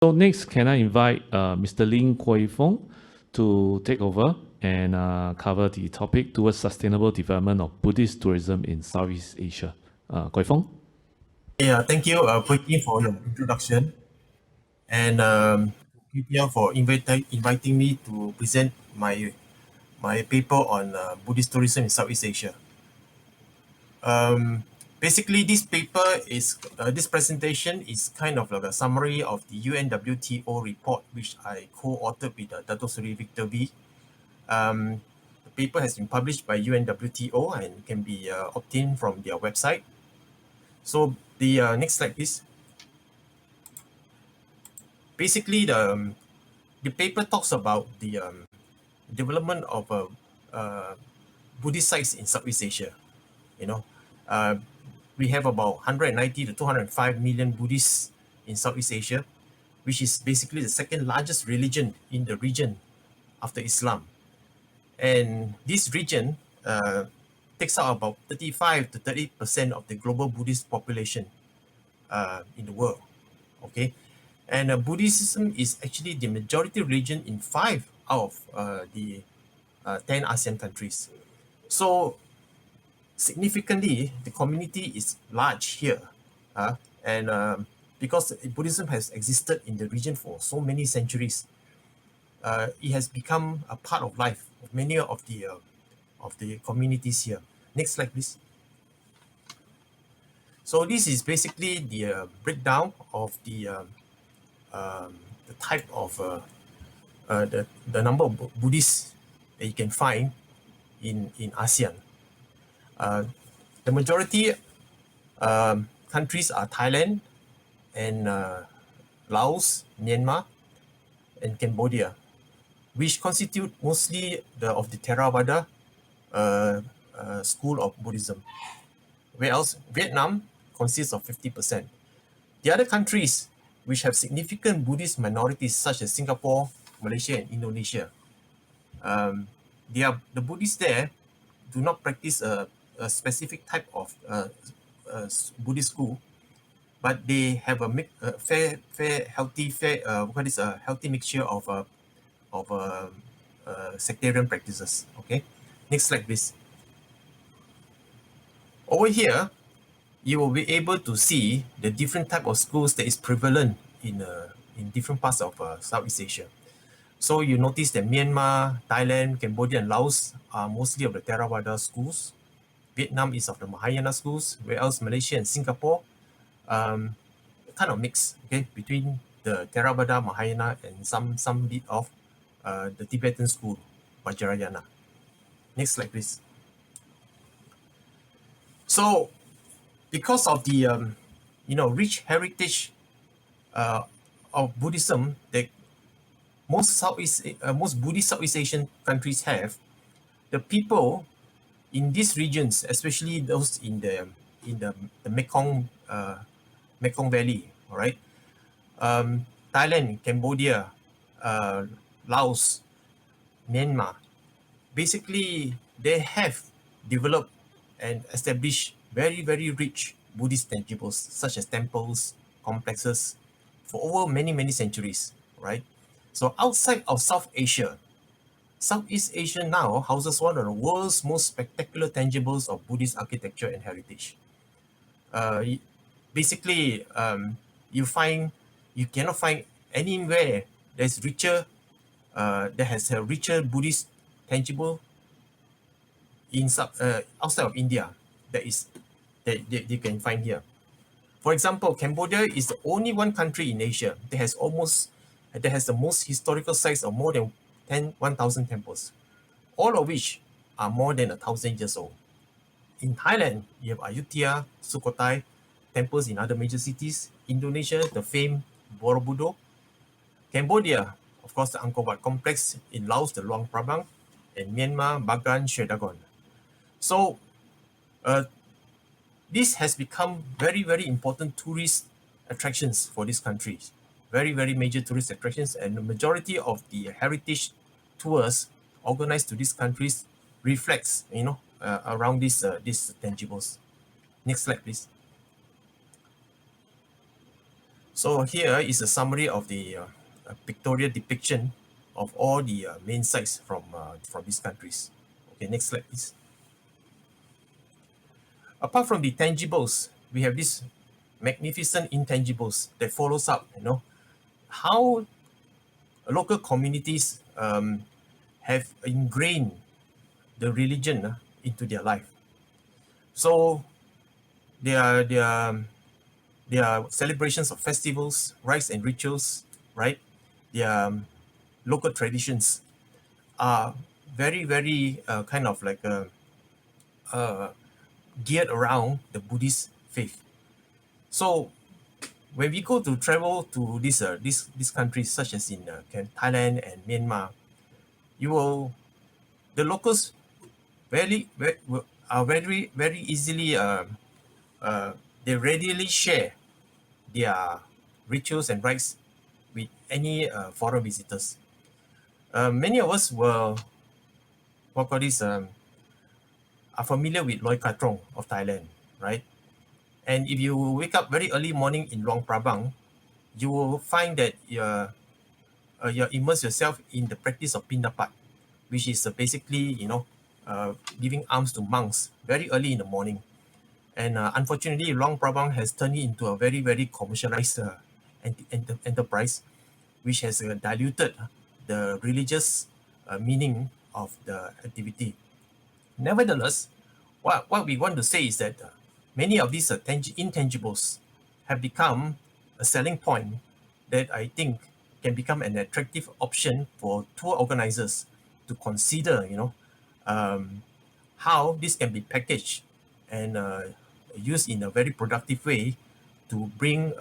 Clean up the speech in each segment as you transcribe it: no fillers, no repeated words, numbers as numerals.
So next, can I invite Mr. Fong to take over and cover the topic towards sustainable development of Buddhist tourism in Southeast Asia. Fong. Yeah, thank you, Kooi, for your introduction, and Kooi for inviting me to present my paper on Buddhist tourism in Southeast Asia. Basically, this presentation is kind of like a summary of the UNWTO report, which I co-authored with Dato Sri Victor V. The paper has been published by UNWTO and can be obtained from their website. So the next slide, please. Basically, the paper talks about the development of Buddhist sites in Southeast Asia. You know, uh, we have about 190 to 205 million Buddhists in Southeast Asia, which is basically the second largest religion in the region after Islam. And this region takes out about 35 to 30% of the global Buddhist population in the world. Okay, and Buddhism is actually the majority religion in 5 out of the 10 ASEAN countries. So significantly, the community is large here, and because Buddhism has existed in the region for so many centuries, it has become a part of life of many of the communities here. Next slide, please. So this is basically the breakdown of the type of the number of Buddhists that you can find in ASEAN. The majority countries are Thailand and Laos, Myanmar, and Cambodia, which constitute mostly of the Theravada school of Buddhism. Whereas Vietnam consists of 50%. The other countries which have significant Buddhist minorities, such as Singapore, Malaysia, and Indonesia, the Buddhists there do not practice a specific type of Buddhist school, but they have a healthy mixture of sectarian practices. Okay, next slide, please. Over here, you will be able to see the different type of schools that is prevalent in different parts of Southeast Asia. So you notice that Myanmar, Thailand, Cambodia, and Laos are mostly of the Theravada schools. Vietnam is of the Mahayana schools, whereas Malaysia and Singapore kind of mix, okay, between the Theravada, Mahayana, and some bit of the Tibetan school, Vajrayana. Next slide, please. So, because of the rich heritage of Buddhism that most Buddhist Southeast Asian countries have, the people in these regions, especially those in the Mekong Valley, all right, Thailand, Cambodia, Laos, Myanmar, basically they have developed and established very rich Buddhist tangibles such as temples, complexes for over many centuries, right? So outside of South Asia, Southeast Asia now houses one of the world's most spectacular tangibles of Buddhist architecture and heritage. Uh, Basically, you cannot find anywhere that's richer, that has a richer Buddhist tangible outside of India that you can find here. For example, Cambodia is the only one country in Asia that has the most historical sites of more than 1,000 temples, all of which are more than 1,000 years old. In Thailand, you have Ayutthaya, Sukhothai, temples in other major cities. Indonesia, the famed Borobudur. Cambodia, of course, the Angkor Wat complex. In Laos, the Luang Prabang. And Myanmar, Bagan, Shwedagon. So, this has become very important tourist attractions for these countries. Very major tourist attractions, and the majority of the heritage tours organized to these countries reflects, around these tangibles. Next slide, please. So here is a summary of the pictorial depiction of all the main sites from these countries. Okay, next slide, please. Apart from the tangibles, we have these magnificent intangibles that follows up. How local communities have ingrained the religion into their life. So their celebrations of festivals, rites and rituals, right? Their local traditions are very, very kind of like geared around the Buddhist faith. So when we go to travel to these countries such as in Thailand and Myanmar, you will the locals are very easily they readily share their rituals and rites with any foreign visitors. Many of us what call this are familiar with Loy Krathong of Thailand, right? And if you wake up very early morning in Luang Prabang, you will find that you immerse yourself in the practice of Pindapat, which is basically giving alms to monks very early in the morning. And unfortunately, Luang Prabang has turned it into a very, very commercialized enterprise, which has diluted the religious meaning of the activity. Nevertheless, what we want to say is that many of these intangibles have become a selling point that I think can become an attractive option for tour organizers to consider, how this can be packaged and used in a very productive way to bring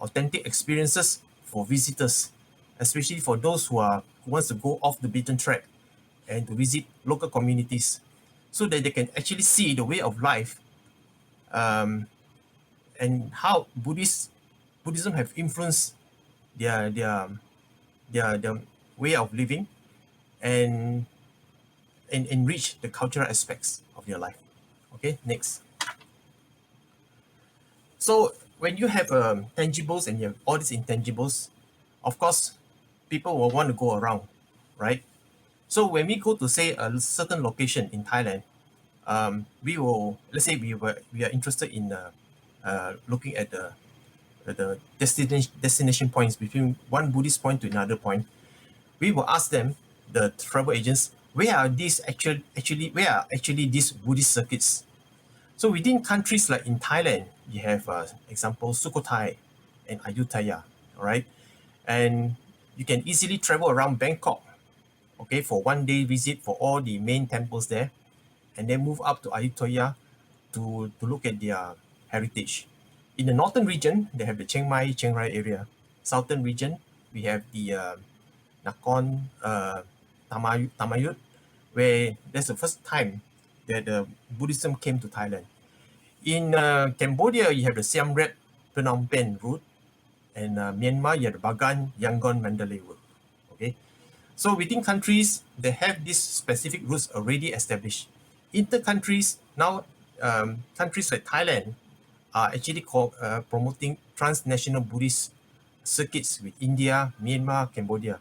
authentic experiences for visitors, especially for those who wants to go off the beaten track and to visit local communities, so that they can actually see the way of life um, and how Buddhism have influenced their their their way of living and enrich the cultural aspects of their life. Okay, next. So when you have tangibles and you have all these intangibles, of course, people will want to go around, right? So when we go to say a certain location in Thailand, we will let's say we are interested in looking at the destination points between one Buddhist point to another point. We will ask them, the travel agents, where are these where are actually these Buddhist circuits. So within countries like in Thailand, you have example Sukhothai and Ayutthaya, all right, and you can easily travel around Bangkok, okay, for 1 day visit for all the main temples there, and then move up to Ayutthaya to look at their heritage. In the northern region, they have the Chiang Mai, Chiang Rai area. Southern region, we have the Nakhon Tamayut, where that's the first time that Buddhism came to Thailand. In Cambodia, you have the Siem Reap Phnom Penh route, and Myanmar, you have the Bagan Yangon Mandalay route. Okay, so within countries, they have these specific routes already established. Inter countries now, countries like Thailand are actually promoting transnational Buddhist circuits with India, Myanmar, Cambodia.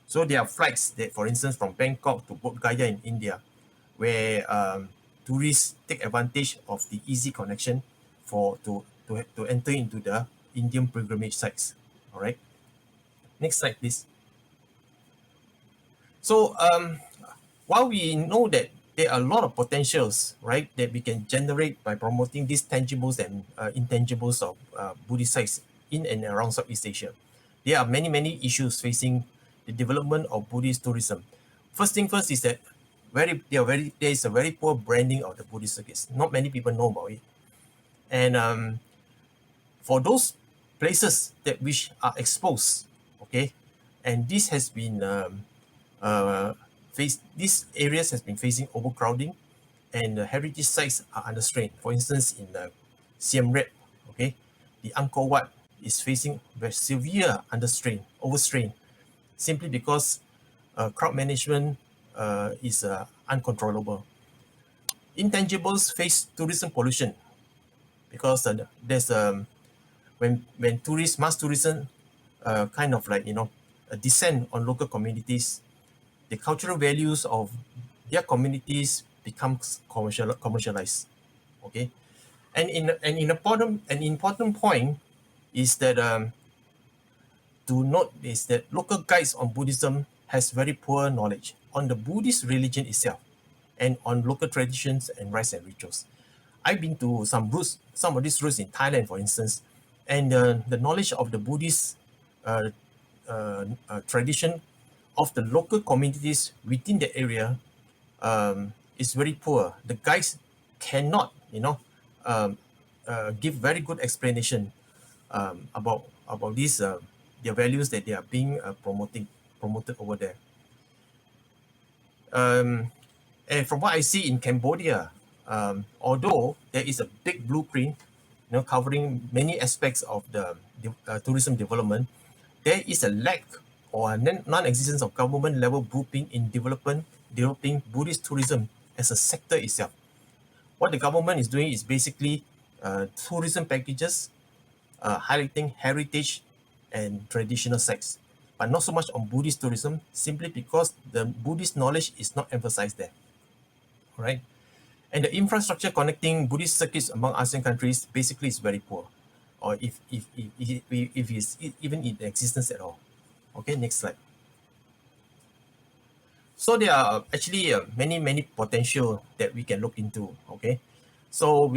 So there are flights that, for instance, from Bangkok to Bodh Gaya in India, where tourists take advantage of the easy connection to enter into the Indian pilgrimage sites. All right. Next slide, please. So while we know that there are a lot of potentials, right, that we can generate by promoting these tangibles and intangibles of Buddhist sites in and around Southeast Asia, there are many, many issues facing the development of Buddhist tourism. First thing first is that there is a very poor branding of the Buddhist circuits. Not many people know about it. And for those places that which are exposed, okay, and this has been these areas has been facing overcrowding, and the heritage sites are under strain. For instance, in the Siem Reap, okay, the Angkor Wat is facing very severe overstrain, simply because crowd management is uncontrollable. Intangibles face tourism pollution because there's when mass tourism kind of like descend on local communities, the cultural values of their communities becomes commercialized. Okay, and an important point is that to note is that local guides on Buddhism has very poor knowledge on the Buddhist religion itself and on local traditions and rites and rituals. I've been to some of these routes in Thailand, for instance, and the knowledge of the Buddhist uh, tradition of the local communities within the area is very poor. The guides cannot, give very good explanation about these their values that they are being promoted over there. Um, and from what I see in Cambodia, although there is a big blueprint, covering many aspects of the tourism development, there is a lack or a non-existence of government-level blueprint in developing Buddhist tourism as a sector itself. What the government is doing is basically tourism packages highlighting heritage and traditional sites, but not so much on Buddhist tourism, simply because the Buddhist knowledge is not emphasized there. All right, and the infrastructure connecting Buddhist circuits among ASEAN countries basically is very poor, or if it's even in existence at all. Okay, next slide. So there are actually many potential that we can look into. Okay, so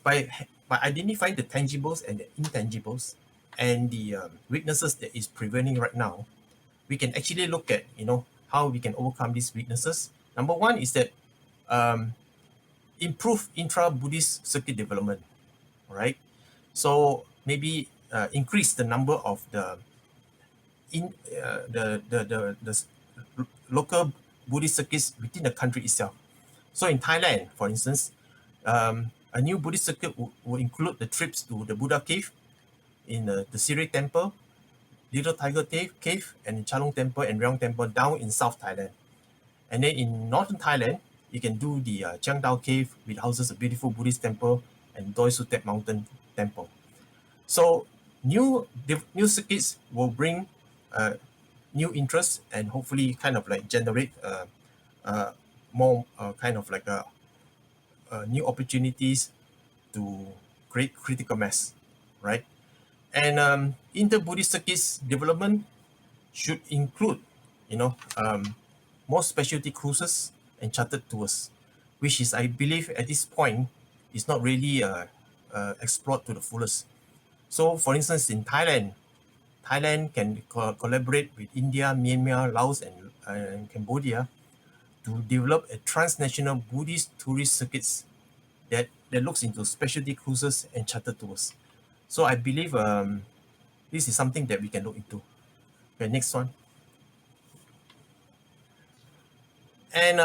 by identifying the tangibles and the intangibles and the weaknesses that is prevailing right now, we can actually look at how we can overcome these weaknesses. Number one is that um, improve intra-Buddhist circuit development. All right, so maybe increase the number of in the local Buddhist circuits within the country itself. So in Thailand, for instance, a new Buddhist circuit will include the trips to the Buddha cave in the Siri temple, Little Tiger cave, and Chalong temple and Ryong temple down in South Thailand. And then in northern Thailand, you can do the Chiang Dao cave, which houses a beautiful Buddhist temple, and Doi Suthep mountain temple. So new circuits will bring new interest and hopefully kind of like generate more kind of like new opportunities to create critical mass, right? And inter-Buddhist circuits development should include, more specialty cruises and chartered tours, which is, I believe, at this point, is not really explored to the fullest. So, for instance, in Thailand can collaborate with India, Myanmar, Laos, and Cambodia to develop a transnational Buddhist tourist circuits that looks into specialty cruises and charter tours. So I believe this is something that we can look into. Okay, next one. And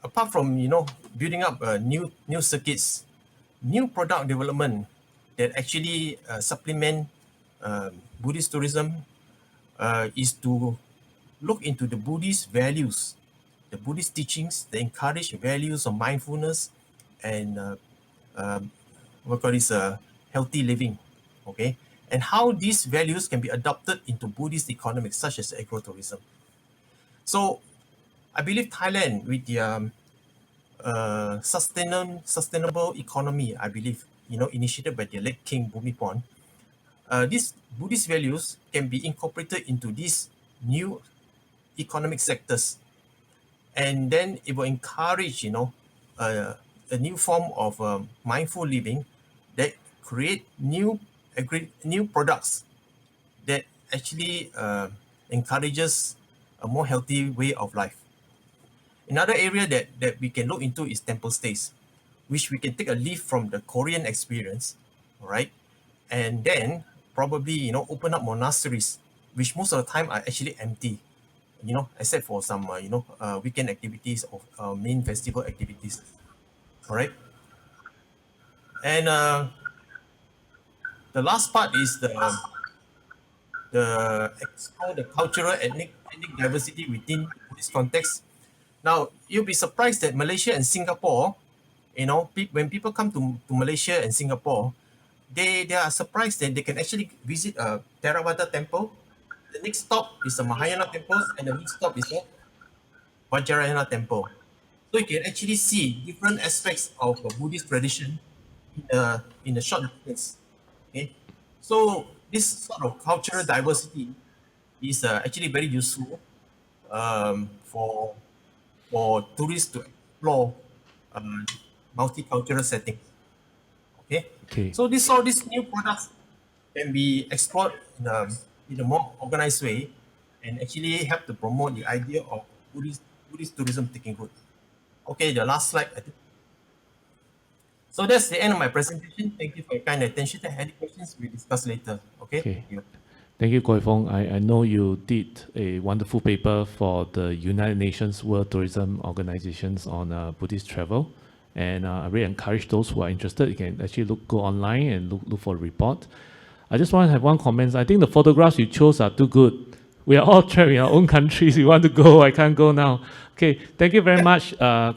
apart from building up new circuits, new product development that actually supplement Buddhist tourism is to look into the Buddhist values, the Buddhist teachings that encourage values of mindfulness and what call this healthy living, okay, and how these values can be adopted into Buddhist economics such as agro-tourism. So I believe Thailand with the sustainable economy, I believe, initiated by the late King Bhumibol, these Buddhist values can be incorporated into these new economic sectors, and then it will encourage, a new form of mindful living that create new products that actually encourages a more healthy way of life. Another area that we can look into is temple stays, which we can take a leaf from the Korean experience, all right, and then probably open up monasteries, which most of the time are actually empty, except for some weekend activities or main festival activities, all right. And the last part is the explore the cultural ethnic diversity within this context. Now you'll be surprised that Malaysia and Singapore, when people come to Malaysia and Singapore, they are surprised that they can actually visit a Theravada temple. The next stop is the Mahayana temples, and the next stop is the Vajrayana temple. So you can actually see different aspects of a Buddhist tradition in a short distance. Okay, so this sort of cultural diversity is actually very useful for tourists to explore um, multicultural settings. Okay, Okay. so this all these new products can be explored in a more organized way and actually help to promote the idea of Buddhist tourism taking root. Okay, the last slide. I think. So that's the end of my presentation. Thank you for your kind attention. Any questions, we discuss later. Okay, Okay. thank you. Thank you, Kooi Fong. I know you did a wonderful paper for the United Nations World Tourism Organizations on Buddhist travel. And I really encourage those who are interested, you can actually go online and look for a report. I just want to have one comment. I think the photographs you chose are too good. We are all trapped in our own countries. We want to go. I can't go now. Okay. Thank you very much.